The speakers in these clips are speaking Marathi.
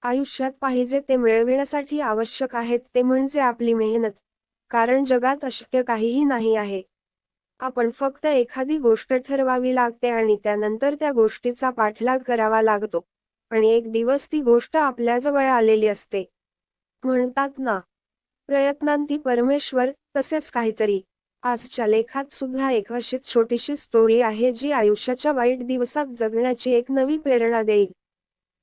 आयुष्यात पाहिजे ते मिळविण्यासाठी आवश्यक आहे ते म्हणजे आपली मेहनत. कारण जगात अशक्य काहीही नाही आहे. आपण फक्त एखादी गोष्ट ठरवावी लागते आणि त्यानंतर त्या गोष्टीचा पाठलाग करावा लागतो. आणि एक दिवस ती गोष्ट आपल्याजवळ आलेली असते. म्हणतात ना, प्रयत्नांती परमेश्वर, तसेच काहीतरी. आजच्या लेखात सुद्धा एक अशीच छोटीशी स्टोरी आहे जी आयुष्याच्या वाईट दिवसात जगण्याची एक नवी प्रेरणा देईल.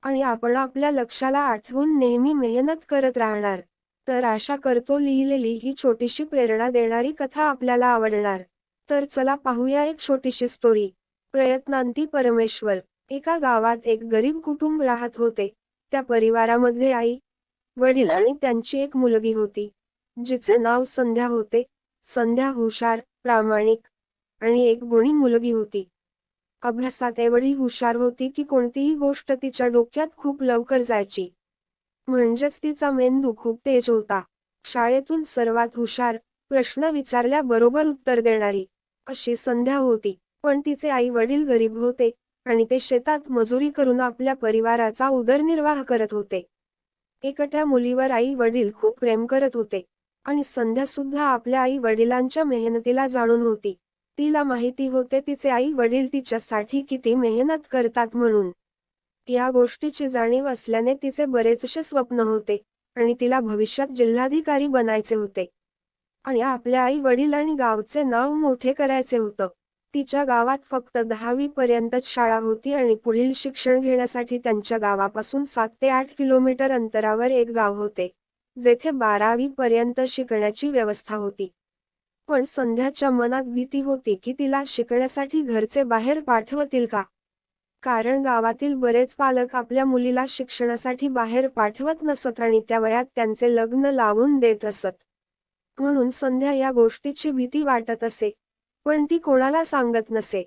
आणि आपण आपल्या लक्ष्याला आठवून नेहमी मेहनत करत राहणार. तर आशा करतो लिहिलेली ही छोटीशी प्रेरणा देणारी कथा आपल्याला आवडणार. तर चला पाहूया एक छोटीशी स्टोरी. प्रयत्नांती परमेश्वर. एका गावात एक गरीब कुटुंब राहत होते. त्या परिवारामध्ये आई, वडील आणि त्यांची एक मुलगी होती, जिचे नाव संध्या होते. संध्या हुशार, प्रामाणिक आणि एक गुणी मुलगी होती. अभ्यासात एवढी हुशार होती की कोणतीही गोष्ट तिच्या डोक्यात खूप लवकर जायची. म्हणजेच तिचा मेंदू खूप तेज होता. शाळेतून सर्वात हुशार, प्रश्न विचारल्याबरोबर उत्तर देणारी अशी संध्या होती. पण तिचे आई वडील गरीब होते आणि ते शेतात मजुरी करून आपल्या परिवाराचा उदरनिर्वाह करत होते. एकट्या मुलीवर आई वडील खूप प्रेम करत होते. आणि संध्या सुद्धा आपल्या आई वडिलांच्या मेहनतीला जाणून होती. तिला माहिती होते तिचे आई वडील तिच्यासाठी किती मेहनत करतात म्हणून. या गोष्टीची जाणीव असल्याने तिचे बरेचसे स्वप्न होते. आणि तिला भविष्यात जिल्हाधिकारी बनायचे होते. आणि आपल्या आई वडील आणि गावचे नाव मोठे करायचे होतं. तिच्या गावात फक्त 10वी पर्यंतच शाळा होती आणि पुढील शिक्षण घेण्यासाठी त्यांच्या गावापासून 7 ते 8 किलोमीटर अंतरावर एक गाव होते, जेथे 12वी पर्यंत शिकण्याची व्यवस्था होती. पण संध्याच्या मनात भीती होती की तिला शिकण्यासाठी घरचे बाहेर पाठवतील का? कारण गावातील बरेच पालक आपल्या मुलीला शिक्षणासाठी बाहेर पाठवत नसत आणि त्या वयात त्यांचे लग्न लावून देत असत. म्हणून संध्या या गोष्टीची भीती वाटत असे, पण ती कोणाला सांगत नसे.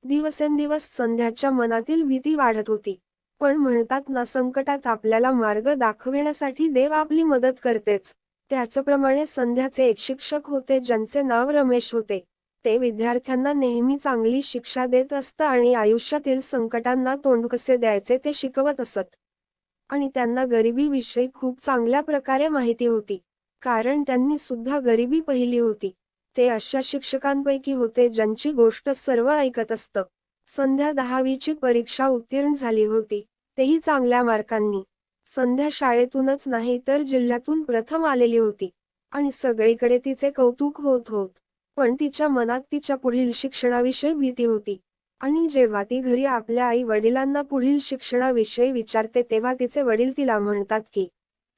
दिवसेंदिवस संध्याच्या मनातील भीती वाढत होती. पण म्हणतात ना, संकटात आपल्याला मार्ग दाखविण्यासाठी देव आपली मदत करतेच. त्याचप्रमाणे संध्याचे एक शिक्षक होते ज्यांचे नाव रमेश होते. ते विद्यार्थ्यांना नेहमी चांगली शिक्षा देत असत आणि आयुष्यातील संकटांना तोंड कसे द्यायचे ते शिकवत असत. आणि त्यांना गरिबीविषयी खूप चांगल्या प्रकारे माहिती होती, कारण त्यांनी सुद्धा गरिबी पाहिली होती. ते अशा शिक्षकांपैकी होते ज्यांची गोष्ट सर्व ऐकत असत. संध्या 10वीची परीक्षा उत्तीर्ण झाली होती, तेही चांगल्या मार्कांनी. संध्या शाळेतूनच नाही तर जिल्ह्यातून प्रथम आलेली होती. आणि सगळीकडे तिचे कौतुक होत होत. पण तिच्या मनात तिच्या पुढील शिक्षणाविषयी भीती होती. आणि जेव्हा ती घरी आपल्या आई वडिलांना पुढील शिक्षणाविषयी विचारते तेव्हा तिचे वडील तिला म्हणतात की,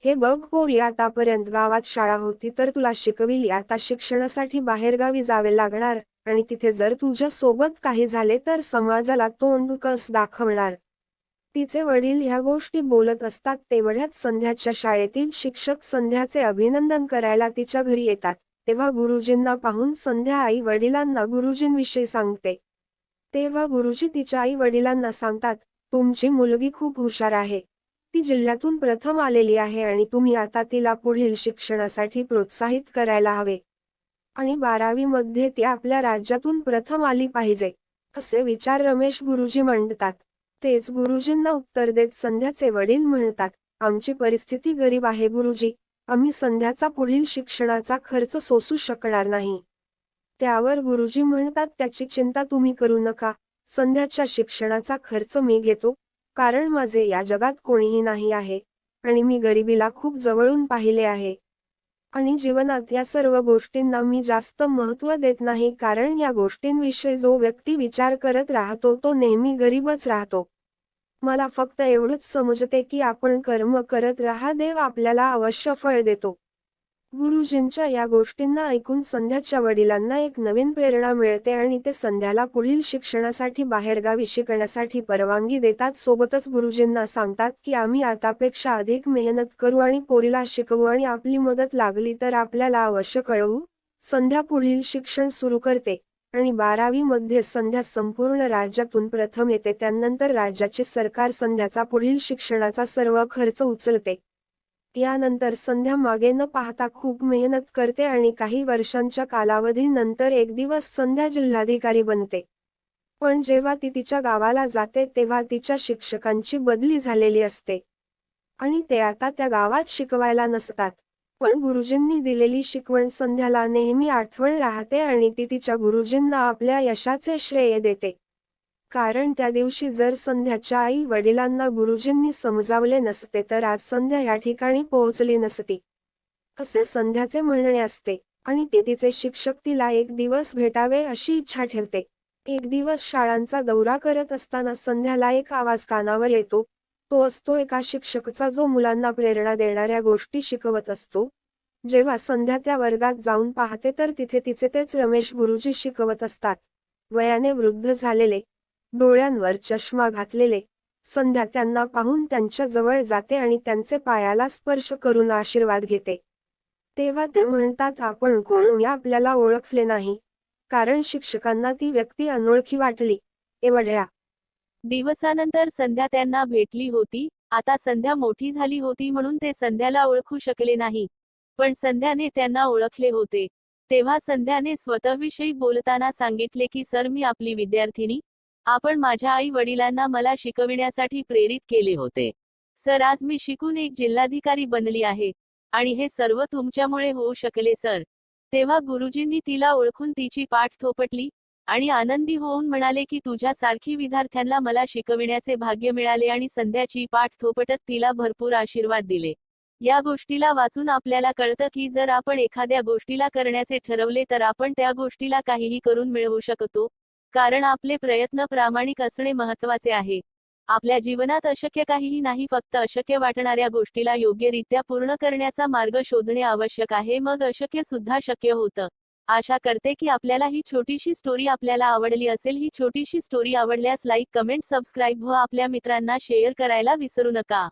हे बघ पोरी, आतापर्यंत गावात शाळा होती तर तुला शिकविली, आता शिक्षणासाठी बाहेरगावी जावे लागणार. आणि तिथे जर तुझ्या सोबत काही झाले तर समाजाला तोंड कस दाखवणार? तिचे वडील ह्या गोष्टी बोलत असतात तेवढ्यात संध्याच्या शाळेतील शिक्षक संध्याचे अभिनंदन करायला तिच्या घरी येतात. तेव्हा गुरुजींना पाहून संध्या आई वडिलांना गुरुजींविषयी सांगते. तेव्हा गुरुजी तिच्या आई वडिलांना सांगतात, तुमची मुलगी खूप हुशार आहे. ती जिल्ह्यातून प्रथम आलेली आहे आणि तुम्ही आता तिला पुढील शिक्षणासाठी प्रोत्साहित करायला हवे. आणि 12वी मध्ये ती आपल्या राज्यातून प्रथम आली पाहिजे, असे विचार रमेश गुरुजी मांडतात. तेच गुरुजींना उत्तर देत संध्याचे वडील म्हणतात, आमची परिस्थिती गरीब आहे गुरुजी, आम्ही संध्याचा पुढील शिक्षणाचा खर्च सोसू शकणार नाही. त्यावर गुरुजी म्हणतात, त्याची चिंता तुम्ही करू नका, संध्याच्या शिक्षणाचा खर्च मी घेतो, कारण माझे या जगात कोणीही नाही आहे. आणि मी गरिबीला खूप जवळून पाहिले आहे. आणि जीवनात या सर्व गोष्टींना मी जास्त महत्त्व देत नाही, कारण या गोष्टींविषयी जो व्यक्ती विचार करत राहतो तो नेहमी गरीबच राहतो. मला फक्त एवढंच समजते की आपण कर्म करत राहा, देव आपल्याला अवश्य फळ देतो. गुरुजींच्या या गोष्टींना ऐकून संध्याच्या वडिलांना एक नवीन प्रेरणा मिळते आणि ते संध्याला पुढील शिक्षणासाठी बाहेरगावी शिकण्यासाठी परवानगी देतात. सोबतच गुरुजींना सांगतात की आम्ही आतापेक्षा अधिक मेहनत करू आणि पोरीला शिकवू आणि आपली मदत लागली तर आपल्याला अवश्य कळवू. संध्या पुढील शिक्षण सुरू करते आणि 12वी मध्ये संध्या संपूर्ण राज्यातून प्रथम येते. त्यानंतर राज्याचे सरकार संध्याचा पुढील शिक्षणाचा सर्व खर्च उचलते. यानंतर संध्या मागे न पाहता खूप मेहनत करते आणि काही वर्षांच्या कालावधीनंतर एक दिवस संध्या जिल्हाधिकारी बनते. पण जेव्हा ती तिच्या गावाला जाते तेव्हा तिच्या शिक्षकांची बदली झालेली असते. आणि ते आता त्या गावात शिकवायला नसतात. पण गुरुजींनी दिलेली शिकवण संध्याला नेहमी आठवण राहते आणि ती तिच्या गुरुजींना आपल्या यशाचे श्रेय देते. कारण त्या दिवशी जर संध्याच्या आई वडिलांना गुरुजींनी समजावले नसते तर आज संध्या या ठिकाणी पोहोचली नसती, असे संध्याचे म्हणणे असते. आणि ते तिचे शिक्षक तिला एक दिवस भेटावे अशी इच्छा ठेवते. एक दिवस शाळांचा दौरा करत असताना संध्याला एक आवाज कानावर येतो. तो असतो एका शिक्षकाचा जो मुलांना प्रेरणा देणाऱ्या गोष्टी शिकवत असतो. जेव्हा संध्या त्या वर्गात जाऊन पाहते तर तिथे तिचे तेच रमेश गुरुजी शिकवत असतात. वयाने वृद्ध झालेले, डोळ्यांवर चष्मा घातलेले. संध्या त्यांना पाहून त्यांच्या जवळ जाते आणि त्यांचे पायाला स्पर्श करून आशीर्वाद घेते. तेव्हा ते म्हणतात, आपण कोण आपल्याला ओळखले नाही. कारण शिक्षकांना ती व्यक्ती अनोळखी वाटली. एवढ्या दिवसानंतर संध्या त्यांना भेटली होती. आता संध्या मोठी झाली होती म्हणून ते संध्याला ओळखू शकले नाही. पण संध्याने त्यांना ओळखले होते. तेव्हा संध्याने स्वतःविषयी बोलताना सांगितले की सर, मी आपली विद्यार्थिनी. आपण माझ्या आई वडिलांना मला शिकविण्यासाठी प्रेरित केले होते. सर, आज मी शिकून एक जिल्हाधिकारी बनली आहे. आणि हे सर्व तुमच्यामुळे होऊ शकले सर. तेव्हा गुरुजींनी तिला ओळखून तिची पाठ थोपटली आणि आनंदी होऊन म्हणाले की तुझ्यासारखी विद्यार्थ्यांना मला शिकविण्याचे भाग्य मिळाले आणि संध्याची पाठ थोपटत तिला भरपूर आशीर्वाद दिले. या गोष्टीला वाचून आपल्याला कळतं की जर आपण एखाद्या गोष्टीला करण्याचे ठरवले तर आपण त्या गोष्टीला काहीही करून मिळवू शकतो. कारण आपले प्रयत्न प्रामाणिक असणे महत्त्वाचे आहे. आपल्या जीवनात अशक्य काहीही नाही, फक्त अशक्य वाटणाऱ्या गोष्टीला योग्यरित्या पूर्ण करण्याचा मार्ग शोधणे आवश्यक आहे, मग अशक्य सुद्धा शक्य होतं. आशा करते की आपल्याला ही छोटीशी स्टोरी आपल्याला आवडली असेल. ही छोटीशी स्टोरी आवडल्यास लाईक, कमेंट, सबस्क्राईब व आपल्या मित्रांना शेअर करायला विसरू नका.